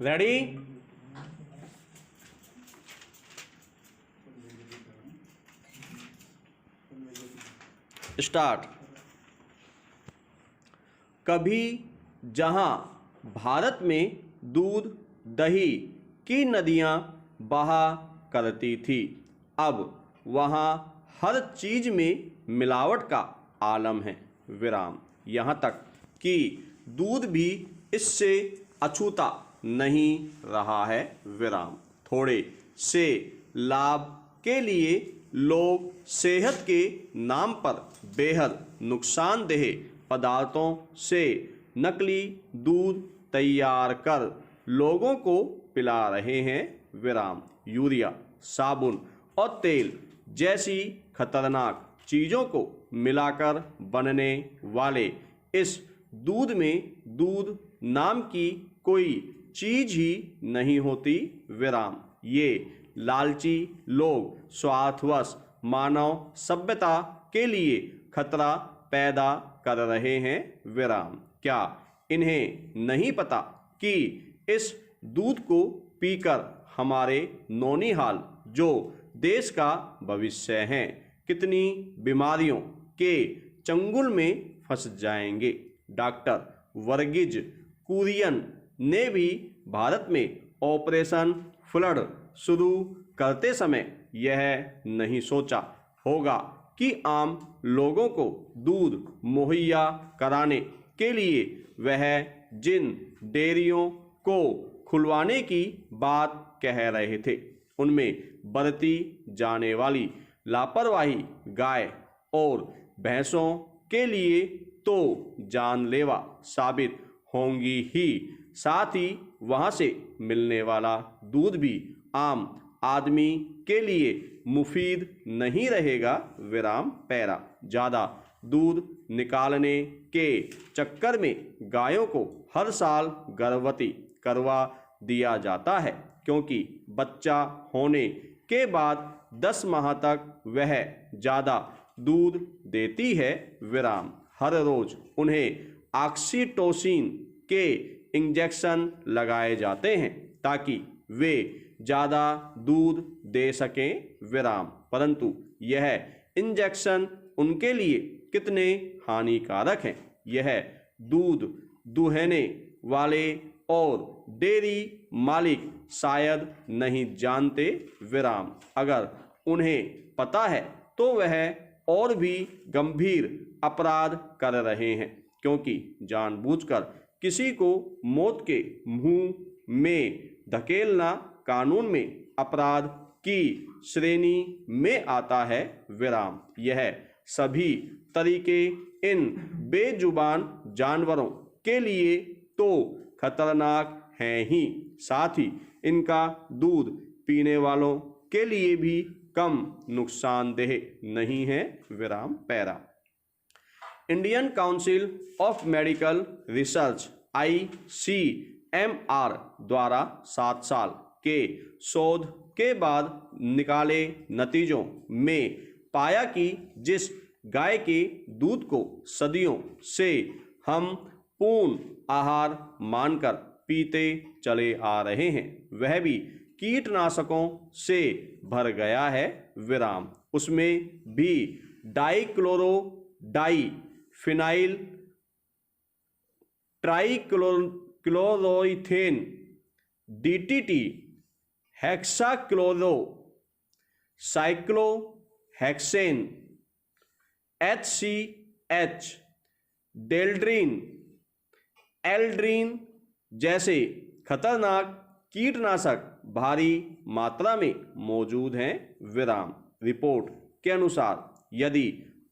Ready? Start. कभी जहां भारत में दूध दही की नदियां बहा करती थी, अब वहां हर चीज में मिलावट का आलम है। विराम। यहाँ तक कि दूध भी इससे अछूता नहीं रहा है। विराम। थोड़े से लाभ के लिए लोग सेहत के नाम पर बेहद नुकसानदेह पदार्थों से नकली दूध तैयार कर लोगों को पिला रहे हैं। विराम। यूरिया, साबुन और तेल जैसी खतरनाक चीज़ों को मिलाकर बनने वाले इस दूध में दूध नाम की कोई चीज ही नहीं होती। विराम। ये लालची लोग स्वार्थवश मानव सभ्यता के लिए खतरा पैदा कर रहे हैं। विराम। क्या इन्हें नहीं पता कि इस दूध को पीकर हमारे नौनिहाल, जो देश का भविष्य है, कितनी बीमारियों के चंगुल में फंस जाएंगे? डॉक्टर वर्गीज कुरियन ने भी भारत में ऑपरेशन फ्लड शुरू करते समय यह नहीं सोचा होगा कि आम लोगों को दूध मुहैया कराने के लिए वह जिन डेयरियों को खुलवाने की बात कह रहे थे, उनमें बरती जाने वाली लापरवाही गाय और भैंसों के लिए तो जानलेवा साबित होंगी ही, साथ ही वहां से मिलने वाला दूध भी आम आदमी के लिए मुफीद नहीं रहेगा। विराम। पैरा। ज़्यादा दूध निकालने के चक्कर में गायों को हर साल गर्भवती करवा दिया जाता है, क्योंकि बच्चा होने के बाद 10 माह तक वह ज़्यादा दूध देती है। विराम। हर रोज उन्हें ऑक्सीटोसिन के इंजेक्शन लगाए जाते हैं ताकि वे ज़्यादा दूध दे सकें। विराम। परंतु यह इंजेक्शन उनके लिए कितने हानिकारक हैं, यह दूध दुहने वाले और डेयरी मालिक शायद नहीं जानते। विराम। अगर उन्हें पता है तो वह और भी गंभीर अपराध कर रहे हैं, क्योंकि जानबूझकर किसी को मौत के मुंह में धकेलना कानून में अपराध की श्रेणी में आता है। विराम। यह सभी तरीके इन बेजुबान जानवरों के लिए तो खतरनाक हैं ही, साथ ही इनका दूध पीने वालों के लिए भी कम नुकसानदेह नहीं है। विराम। Para. Indian council of medical research ICMR द्वारा 7 साल के शोध के बाद निकाले नतीजों में पाया कि जिस गाय के दूध को सदियों से हम पूर्ण आहार मानकर पीते चले आ रहे हैं, वह भी कीटनाशकों से भर गया है। विराम। उसमें भी डाइक्लोरोडाइफिनाइल ट्राइक्लोरोइथेन DTT हेक्साक्लोरो साइक्लोहेक्सेन HCH डेल्ड्रिन एल्ड्रीन जैसे खतरनाक कीटनाशक भारी मात्रा में मौजूद हैं। विराम। रिपोर्ट के अनुसार यदि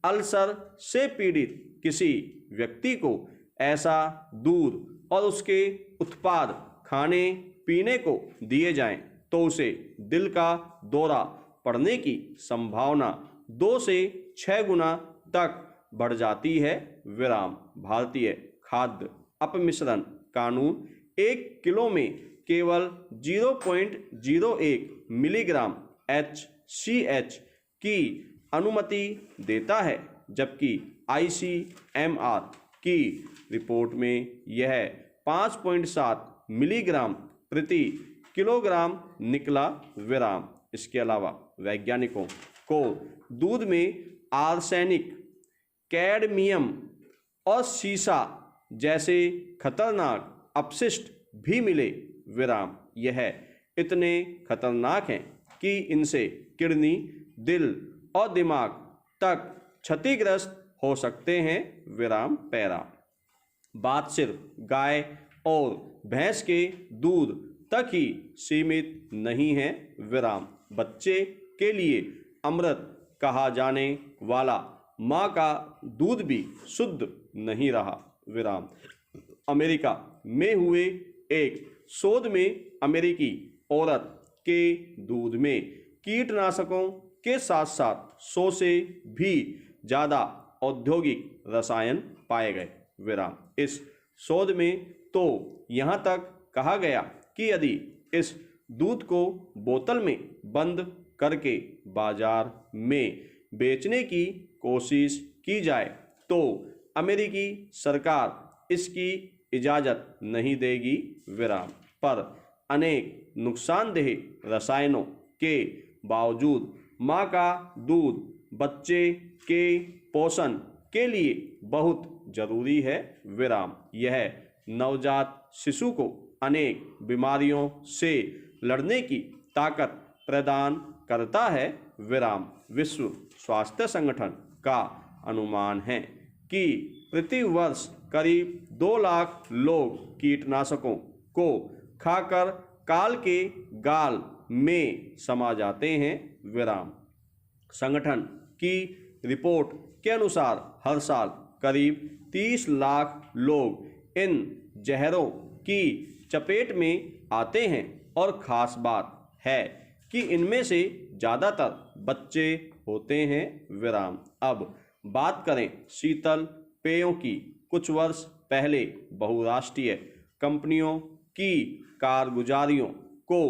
अल्सर से पीड़ित किसी व्यक्ति को ऐसा दूध और उसके उत्पाद खाने पीने को दिए जाएं, तो उसे दिल का दौरा पड़ने की संभावना 2 से 6 गुना तक बढ़ जाती है। विराम। भारतीय खाद्य अपमिश्रण कानून 1 किलो में केवल 0.01 मिलीग्राम HCH की अनुमति देता है, जबकि ICMR की रिपोर्ट में यह 5.7 मिलीग्राम प्रति किलोग्राम निकला, विराम। इसके अलावा वैज्ञानिकों को दूध में आर्सेनिक, कैडमियम और सीसा जैसे खतरनाक अपशिष्ट भी मिले, विराम। यह इतने खतरनाक हैं कि इनसे किडनी, दिल और दिमाग तक क्षतिग्रस्त हो सकते हैं, विराम, पैरा। बात सिर्फ गाय और भैंस के दूध तक ही सीमित नहीं है, विराम। बच्चे के लिए अमृत कहा जाने वाला माँ का दूध भी शुद्ध नहीं रहा, विराम। अमेरिका में हुए एक शोध में अमेरिकी औरत के दूध में कीटनाशकों के साथ साथ 100 से भी ज़्यादा औद्योगिक रसायन पाए गए, विराम। इस शोध में तो यहाँ तक कहा गया कि यदि इस दूध को बोतल में बंद करके बाजार में बेचने की कोशिश की जाए तो अमेरिकी सरकार इसकी इजाज़त नहीं देगी, विराम। पर अनेक नुकसानदेह रसायनों के बावजूद माँ का दूध बच्चे के पोषण के लिए बहुत जरूरी है, विराम। यह नवजात शिशु को अनेक बीमारियों से लड़ने की ताकत प्रदान करता है, विराम। विश्व स्वास्थ्य संगठन का अनुमान है कि प्रति वर्ष करीब 2 लाख लोग कीटनाशकों को खाकर काल के गाल में समा जाते हैं, विराम। संगठन की रिपोर्ट के अनुसार हर साल करीब 30 लाख लोग इन जहरों की चपेट में आते हैं और ख़ास बात है कि इनमें से ज़्यादातर बच्चे होते हैं, विराम। अब बात करें शीतल पेयों की। कुछ वर्ष पहले बहुराष्ट्रीय कंपनियों की कारगुजारियों को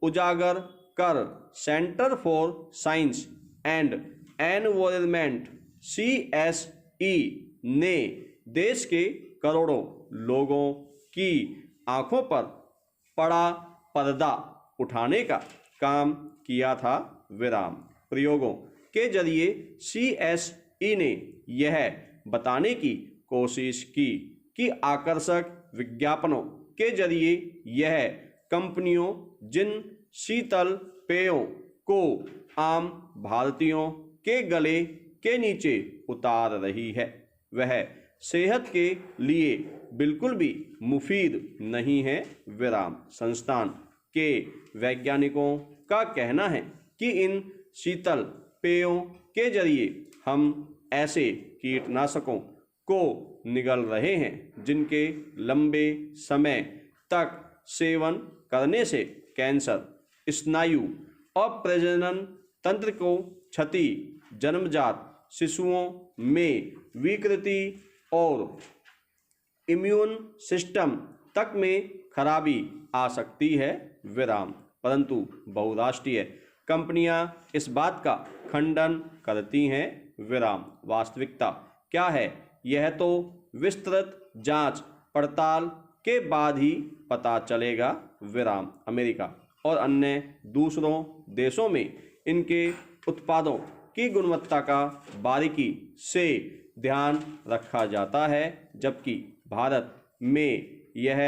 उजागर कर centre for science and environment CSE ने देश के करोड़ों लोगों की आंखों पर पड़ा पर्दा उठाने का काम किया था, विराम। प्रयोगों के जरिए CSE ने यह बताने की कोशिश की कि आकर्षक विज्ञापनों के जरिए यह कंपनियों जिन शीतल पेयों को आम भारतीयों के गले के नीचे उतार रही है वह सेहत के लिए बिल्कुल भी मुफीद नहीं है, विराम। संस्थान के वैज्ञानिकों का कहना है कि इन शीतल पेयों के जरिए हम ऐसे कीटनाशकों को निगल रहे हैं जिनके लंबे समय तक सेवन करने से कैंसर, स्नायु और प्रजनन तंत्र को क्षति, जन्मजात शिशुओं में विकृति और इम्यून सिस्टम तक में खराबी आ सकती है, विराम। परंतु बहुराष्ट्रीय कंपनियां इस बात का खंडन करती हैं, विराम। वास्तविकता क्या है यह तो विस्तृत जांच पड़ताल के बाद ही पता चलेगा, विराम। अमेरिका और अन्य दूसरों देशों में इनके उत्पादों की गुणवत्ता का बारीकी से ध्यान रखा जाता है, जबकि भारत में यह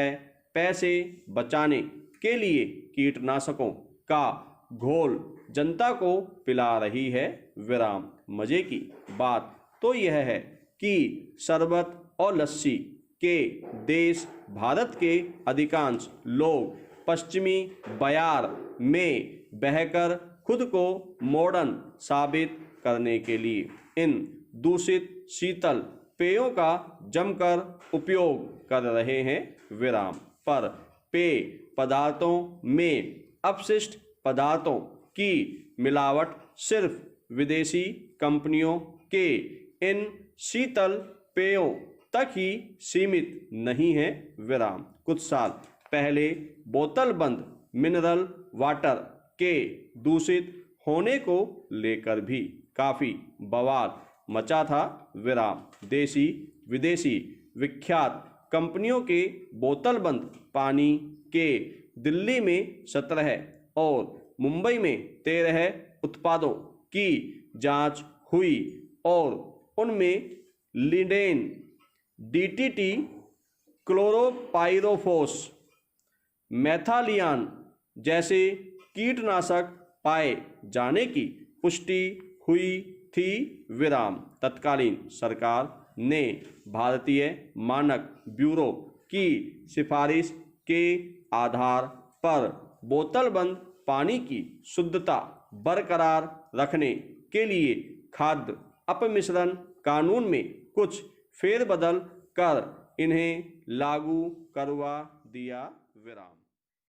पैसे बचाने के लिए कीटनाशकों का घोल जनता को पिला रही है, विराम। मजे की बात तो यह है कि शरबत और लस्सी के देश भारत के अधिकांश लोग पश्चिमी बयार में बहकर खुद को मॉडर्न साबित करने के लिए इन दूषित शीतल पेयों का जमकर उपयोग कर रहे हैं, विराम। पर पेय पदार्थों में अपशिष्ट पदार्थों की मिलावट सिर्फ विदेशी कंपनियों के इन शीतल पेयों तक ही सीमित नहीं है, विराम। कुछ साल पहले बोतल बंद मिनरल वाटर के दूषित होने को लेकर भी काफ़ी बवाल मचा था, विराम। देशी विदेशी विख्यात कंपनियों के बोतलबंद पानी के दिल्ली में 17 और मुंबई में 13 उत्पादों की जांच हुई और उनमें लिडेन, डीटीटी, क्लोरोपाइरोफोस, मेथालियान जैसे कीटनाशक पाए जाने की पुष्टि हुई थी। विराम। तत्कालीन सरकार ने भारतीय मानक ब्यूरो की सिफारिश के आधार पर बोतलबंद पानी की शुद्धता बरकरार रखने के लिए खाद्य अपमिश्रण कानून में कुछ फेरबदल कर इन्हें लागू करवा दिया। विराम।